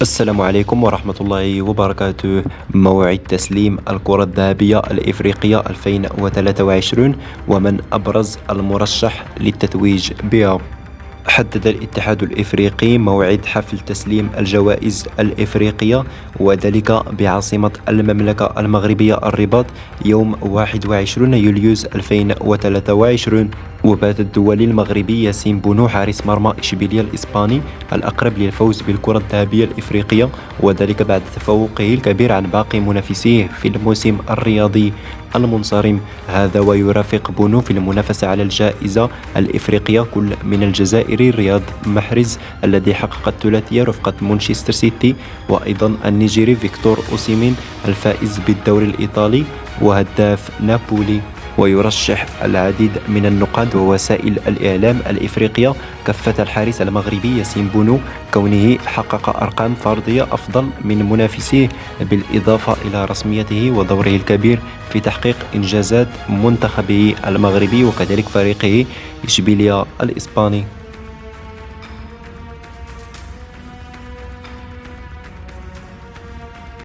السلام عليكم ورحمة الله وبركاته. موعد تسليم الكرة الذهبية الإفريقية 2023 ومن أبرز المرشح للتتويج بها. حدد الاتحاد الإفريقي موعد حفل تسليم الجوائز الإفريقية وذلك بعاصمة المملكة المغربية الرباط يوم 21 يوليوز 2023. وبات الدولي المغربي ياسين بونو حارس مرمى إشبيلية الإسباني الأقرب للفوز بالكرة الذهبية الإفريقية، وذلك بعد تفوقه الكبير عن باقي منافسيه في الموسم الرياضي المنصرم هذا. ويرافق بونو في المنافسة على الجائزة الإفريقية كل من الجزائري رياض محرز الذي حقق الثلاثية رفقة مانشستر سيتي، وأيضا النيجيري فيكتور أوسيمين الفائز بالدوري الإيطالي وهداف نابولي. ويرشح العديد من النقاد ووسائل الإعلام الإفريقية كفة الحارس المغربي ياسين بونو كونه حقق أرقام فردية أفضل من منافسيه، بالإضافة إلى رسميته ودوره الكبير في تحقيق إنجازات منتخبه المغربي وكذلك فريقه إشبيلية الإسباني.